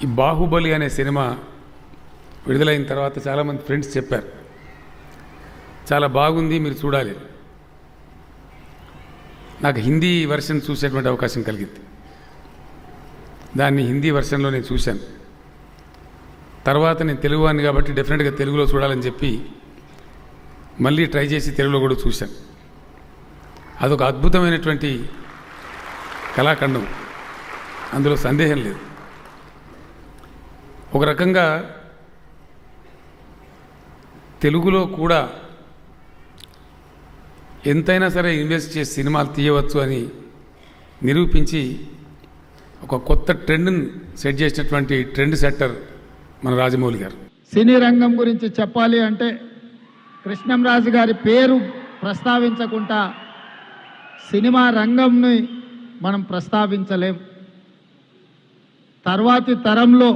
ఈ బాహుబలి అనే సినిమా విడుదలైన తర్వాత చాలామంది ఫ్రెండ్స్ చెప్పారు, చాలా బాగుంది, మీరు చూడాలి. నాకు హిందీ వెర్షన్ చూసేటువంటి అవకాశం కలిగింది. దాన్ని హిందీ వెర్షన్లో నేను చూశాను. తర్వాత నేను తెలుగువాడిని కాబట్టి డెఫినెట్గా తెలుగులో చూడాలని చెప్పి మళ్ళీ ట్రై చేసి తెలుగులో కూడా చూశాను. అదొక అద్భుతమైనటువంటి కళాఖండం, అందులో సందేహం లేదు. ఒక రకంగా తెలుగులో కూడా ఎంతైనా సరే ఇన్వెస్ట్ చేసి సినిమాలు తీయవచ్చు అని నిరూపించి ఒక కొత్త ట్రెండ్ని సెట్ చేసినటువంటి ట్రెండ్ సెట్టర్ మన రాజమౌళి గారు. సినీ రంగం గురించి చెప్పాలి అంటే కృష్ణంరాజు గారి పేరు ప్రస్తావించకుండా సినిమా రంగంని మనం ప్రస్తావించలేం. తర్వాతి తరంలో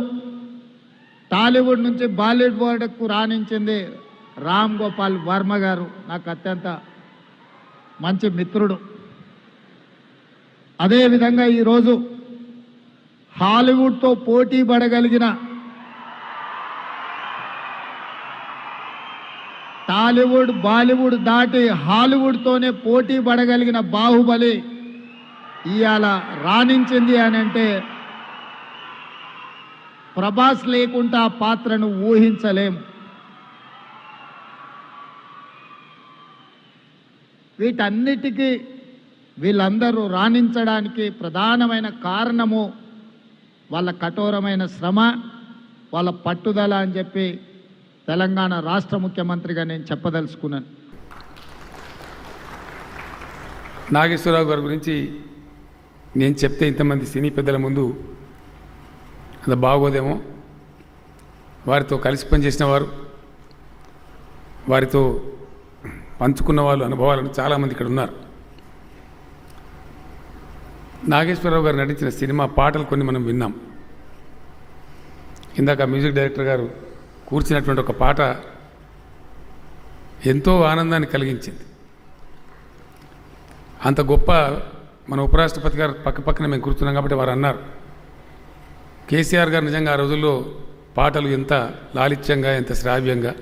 టాలీవుడ్ నుంచి బాలీవుడ్కు రాణించింది రామ్ గోపాల్ వర్మ గారు. నాకు అత్యంత మంచి మిత్రుడు. అదేవిధంగా ఈరోజు హాలీవుడ్తో పోటీ పడగలిగిన, టాలీవుడ్ బాలీవుడ్ దాటి హాలీవుడ్తోనే పోటీ పడగలిగిన బాహుబలి ఇవాళ రాణించింది అని అంటే ప్రభాస్ లేకుండా ఆ పాత్రను ఊహించలేం. వీటన్నిటికీ వీళ్ళందరూ రాణించడానికి ప్రధానమైన కారణము వాళ్ళ కఠోరమైన శ్రమ, వాళ్ళ పట్టుదల అని చెప్పి తెలంగాణ రాష్ట్ర ముఖ్యమంత్రిగా నేను చెప్పదలుచుకున్నాను. నాగేశ్వరరావు గారి గురించి నేను చెప్తే ఇంతమంది సినీ పెద్దల ముందు అది బాగోదేమో. వారితో కలిసి పనిచేసిన వారు, వారితో పంచుకున్న వాళ్ళు అనుభవాలను చాలామంది ఇక్కడ ఉన్నారు. నాగేశ్వరరావు గారు నటించిన సినిమా పాటలు కొన్ని మనం విన్నాం. ఇందాక మ్యూజిక్ డైరెక్టర్ గారు కూర్చున్నటువంటి ఒక పాట ఎంతో ఆనందాన్ని కలిగించింది. అంత గొప్ప మన ఉపరాష్ట్రపతి గారు పక్కన మేము కూర్చున్నాం కాబట్టి వారు అన్నారు, కేసీఆర్ గారు నిజంగా ఆ రోజుల్లో పాటలు ఎంత లాలిత్యంగా, ఎంత శ్రావ్యంగా,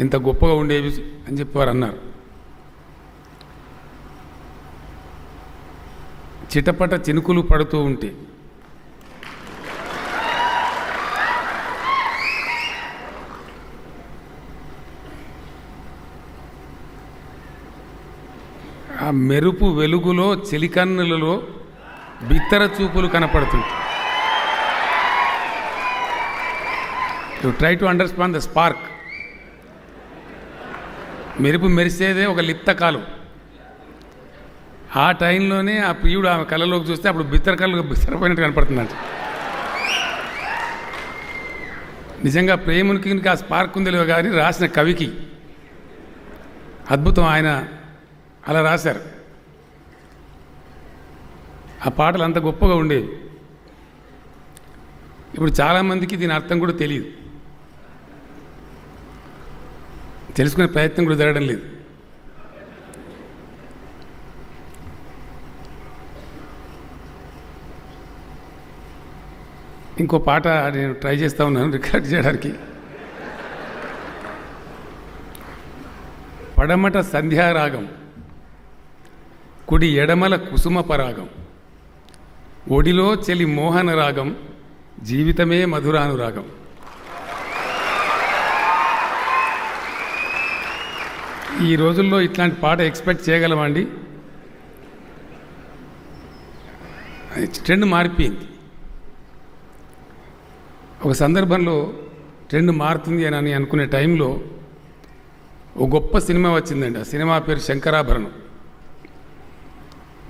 ఎంత గొప్పగా ఉండేవి అని చెప్పి వారు అన్నారు. చిటపట చినుకులు పడుతూ ఉంటే ఆ మెరుపు వెలుగులో చెలికన్నులలో బిత్తర చూపులు కనపడుతుంటాయి. You try to understand the spark. మెరుపు మెరిసేదే ఒక లిప్త కాలం. ఆ టైంలోనే ఆ ప్రియుడు ఆమె కళ్ళలోకి చూస్తే అప్పుడు బిత్తర కళ్ళు బిత్తరపోయినట్టు కనపడుతుందంట. నిజంగా ప్రేమునికి ఆ స్పార్క్ ఉందిలేవు కానీ రాసిన కవికి అద్భుతం. ఆయన అలా రాశారు. ఆ పాటలు అంత గొప్పగా ఉండేవి. ఇప్పుడు చాలామందికి దీని అర్థం కూడా తెలియదు, తెలుసుకునే ప్రయత్నం కూడా జరగడం లేదు. ఇంకో పాట నేను ట్రై చేస్తూ ఉన్నాను రికార్డ్ చేయడానికి. పడమట సంధ్యారాగం, కుడి ఎడమల కుసుమ పరాగం, ఒడిలో చెలి మోహన రాగం, జీవితమే మధురానురాగం. ఈ రోజుల్లో ఇట్లాంటి పాట ఎక్స్పెక్ట్ చేయగలమండి? ట్రెండ్ మారిపోయింది. ఒక సందర్భంలో ట్రెండ్ మారుతుంది అని అనుకునే టైంలో ఒక గొప్ప సినిమా వచ్చిందండి. ఆ సినిమా పేరు శంకరాభరణం.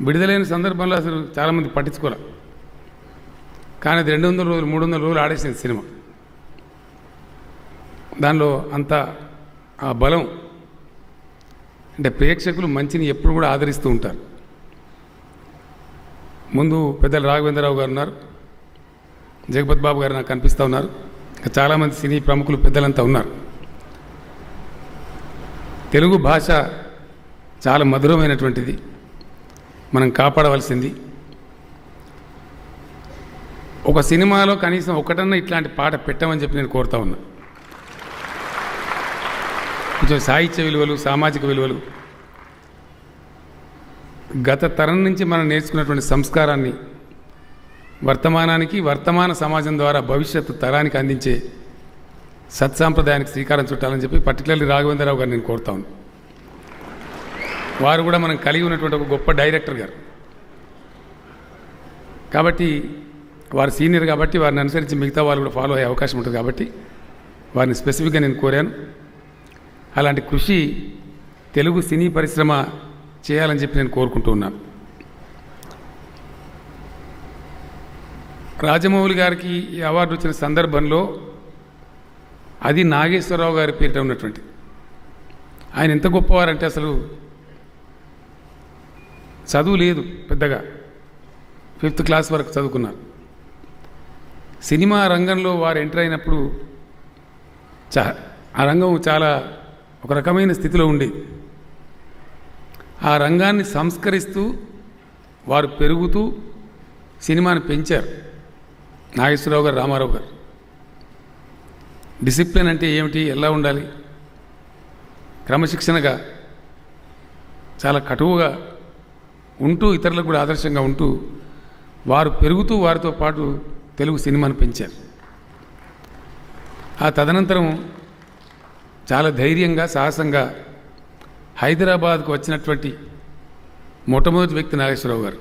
విడుదలైన సందర్భంలో అసలు చాలామంది పట్టించుకోలే, కానీ అది 200 రోజులు 300 రోజులు ఆడేసింది సినిమా. దానిలో అంత ఆ బలం అంటే ప్రేక్షకులు మంచిని ఎప్పుడు కూడా ఆదరిస్తూ ఉంటారు. ముందు పెద్దలు రాఘవేంద్రరావు గారు ఉన్నారు, జగపత్ బాబు గారు నాకు కనిపిస్తూ ఉన్నారు, ఇంకా చాలామంది సినీ ప్రముఖులు పెద్దలంతా ఉన్నారు. తెలుగు భాష చాలా మధురమైనటువంటిది, మనం కాపాడవలసింది. ఒక సినిమాలో కనీసం ఒకటన్నా ఇట్లాంటి పాట పెట్టమని చెప్పి నేను కోరుతా ఉన్నా. కొంచెం సాహిత్య విలువలు, సామాజిక విలువలు, గత తరం నుంచి మనం నేర్చుకున్నటువంటి సంస్కారాన్ని వర్తమానానికి, వర్తమాన సమాజం ద్వారా భవిష్యత్తు తరానికి అందించే సత్సాంప్రదాయానికి శ్రీకారం చుట్టాలని చెప్పి పర్టికులర్లీ రాఘవేంద్రరావు గారు నేను కోరుతా ఉన్నాను. వారు కూడా మనం కలిగి ఉన్నటువంటి ఒక గొప్ప డైరెక్టర్ గారు కాబట్టి, వారు సీనియర్ కాబట్టి వారిని అనుసరించి మిగతా వాళ్ళు కూడా ఫాలో అయ్యే అవకాశం ఉంటుంది కాబట్టి వారిని స్పెసిఫిక్గా నేను కోరాను. అలాంటి కృషి తెలుగు సినీ పరిశ్రమ చేయాలని చెప్పి నేను కోరుకుంటూ ఉన్నాను. రాజమౌళి గారికి ఈ అవార్డు వచ్చిన సందర్భంలో అది నాగేశ్వరరావు గారి పేరిట ఉన్నటువంటి, ఆయన ఎంత గొప్పవారంటే అసలు చదువు లేదు, పెద్దగా 5th క్లాస్ వరకు చదువుకున్నారు. సినిమా రంగంలో వారు ఎంటర్ అయినప్పుడు ఆ రంగం చాలా ఒక రకమైన స్థితిలో ఉండేది. ఆ రంగాన్ని సంస్కరిస్తూ వారు పెరుగుతూ సినిమాని పెంచారు. నాగేశ్వరరావు గారు, రామారావు గారు. డిసిప్లిన్ అంటే ఏమిటి, ఎలా ఉండాలి, క్రమశిక్షణగా చాలా కటువుగా ఉంటూ ఇతరులకు కూడా ఆదర్శంగా ఉంటూ వారు పెరుగుతూ వారితో పాటు తెలుగు సినిమాను పెంచారు. ఆ తదనంతరం చాలా ధైర్యంగా, సాహసంగా హైదరాబాద్కు వచ్చినటువంటి మొట్టమొదటి వ్యక్తి నాగేశ్వరరావు గారు.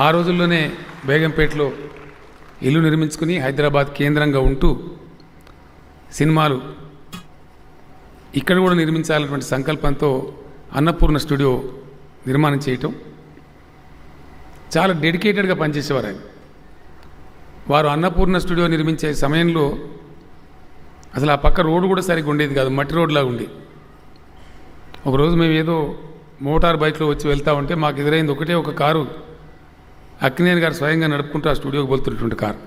ఆ రోజుల్లోనే బేగంపేటలో ఇల్లు నిర్మించుకుని హైదరాబాద్ కేంద్రంగా ఉంటూ సినిమాలు ఇక్కడ కూడా నిర్మించాలన్నటువంటి సంకల్పంతో అన్నపూర్ణ స్టూడియో నిర్మాణం చేయటం, చాలా డెడికేటెడ్గా పనిచేసేవారు ఆయన. వారు అన్నపూర్ణ స్టూడియో నిర్మించే సమయంలో అసలు ఆ పక్క రోడ్డు కూడా సరిగ్గా ఉండేది కాదు, మట్టి రోడ్లాగా ఉండేది. ఒకరోజు మేము ఏదో మోటార్ బైక్లో వచ్చి వెళ్తూ ఉంటే మాకు ఎదురైంది ఒకటే ఒక కారు, అక్కినేని గారు స్వయంగా నడుపుకుంటూ ఆ స్టూడియోకి వెళ్తున్నటువంటి కారు.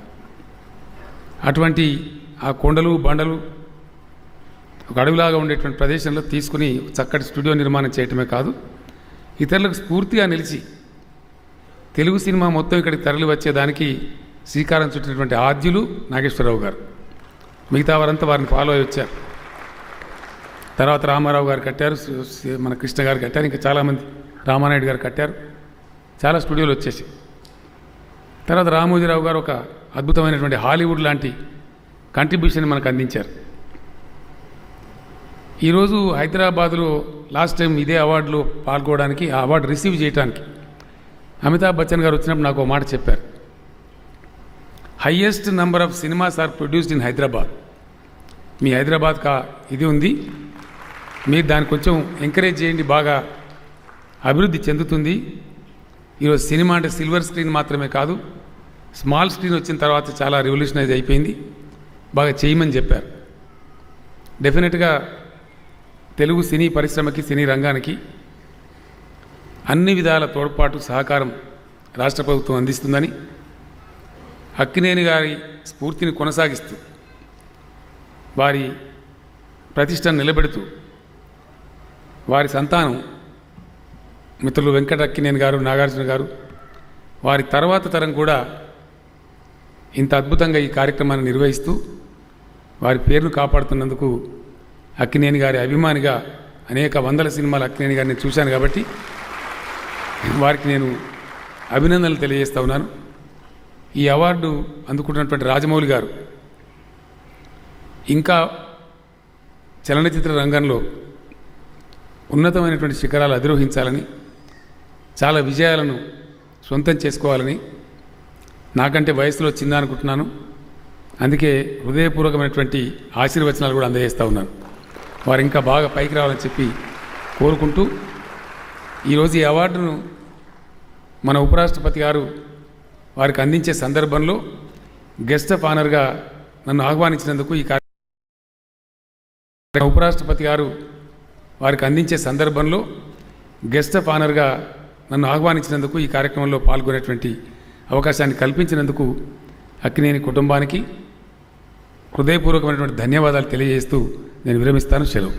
అటువంటి ఆ కొండలు బండలు ఒక అడవిలాగా ఉండేటువంటి ప్రదేశంలో తీసుకుని చక్కటి స్టూడియో నిర్మాణం చేయటమే కాదు, ఇతరులకు స్ఫూర్తిగా నిలిచి తెలుగు సినిమా మొత్తం ఇక్కడికి తరలి వచ్చేదానికి శ్రీకారం చుట్టినటువంటి ఆద్యులు నాగేశ్వరరావు గారు. మిగతా వారంతా వారిని ఫాలో అయ్యి వచ్చారు. తర్వాత రామారావు గారు కట్టారు, మన కృష్ణ గారు కట్టారు, ఇంకా చాలామంది, రామానాయుడు గారు కట్టారు. చాలా స్టూడియోలు వచ్చేసి తర్వాత రామోజీరావు గారు ఒక అద్భుతమైనటువంటి హాలీవుడ్ లాంటి కంట్రిబ్యూషన్ మనకు అందించారు. ఈరోజు హైదరాబాదులో లాస్ట్ టైం ఇదే అవార్డులో పాల్గొనడానికి, ఆ అవార్డు రిసీవ్ చేయడానికి అమితాబ్ బచ్చన్ గారు వచ్చినప్పుడు నాకు ఒక మాట చెప్పారు. Highest number of cinemas are produced in Hyderabad. మీ హైదరాబాద్ ఇది ఉంది, మీరు దాన్ని కొంచెం ఎంకరేజ్ చేయండి, బాగా అభివృద్ధి చెందుతుంది. ఈరోజు సినిమా అంటే సిల్వర్ స్క్రీన్ మాత్రమే కాదు, స్మాల్ స్క్రీన్ వచ్చిన తర్వాత చాలా రెవల్యూషనైజ్ అయిపోయింది, బాగా చేయమని చెప్పారు. డెఫినెట్గా తెలుగు సినీ పరిశ్రమకి, సినీ రంగానికి అన్ని విధాల తోడ్పాటు, సహకారం రాష్ట్ర ప్రభుత్వం అందిస్తుందని, అక్కినేని గారి స్ఫూర్తిని కొనసాగిస్తూ వారి ప్రతిష్టను నిలబెడుతూ వారి సంతానం మిత్రులు వెంకట అక్కినేని గారు, నాగార్జున గారు, వారి తర్వాత తరం కూడా ఇంత అద్భుతంగా ఈ కార్యక్రమాన్ని నిర్వహిస్తూ వారి పేరును కాపాడుతున్నందుకు అక్కినేని గారి అభిమానిగా అనేక వందల సినిమాలు అక్కినేని గారిని చూశాను కాబట్టి వారికి నేను అభినందనలు తెలియజేస్తూ ఉన్నాను. ఈ అవార్డు అందుకుంటున్నటువంటి రాజమౌళి గారు ఇంకా చలనచిత్ర రంగంలో ఉన్నతమైనటువంటి శిఖరాలు అధిరోహించాలని, చాలా విజయాలను సొంతం చేసుకోవాలని, నాకంటే వయసులో చిన్న అనుకుంటున్నాను, అందుకే హృదయపూర్వకమైనటువంటి ఆశీర్వచనాలు కూడా అందజేస్తూ ఉన్నాను. వారు ఇంకా బాగా పైకి రావాలని చెప్పి కోరుకుంటూ, ఈరోజు ఈ అవార్డును మన ఉపరాష్ట్రపతి గారు వారికి అందించే సందర్భంలో గెస్ట్ ఆఫ్ ఆనర్గా నన్ను ఆహ్వానించినందుకు ఈ ఉపరాష్ట్రపతి గారు వారికి అందించే సందర్భంలో గెస్ట్ ఆఫ్ ఆనర్గా నన్ను ఆహ్వానించినందుకు, ఈ కార్యక్రమంలో పాల్గొనేటువంటి అవకాశాన్ని కల్పించినందుకు అక్కినేని కుటుంబానికి హృదయపూర్వకమైనటువంటి ధన్యవాదాలు తెలియజేస్తూ నేను విరమిస్తాను. సెలవు.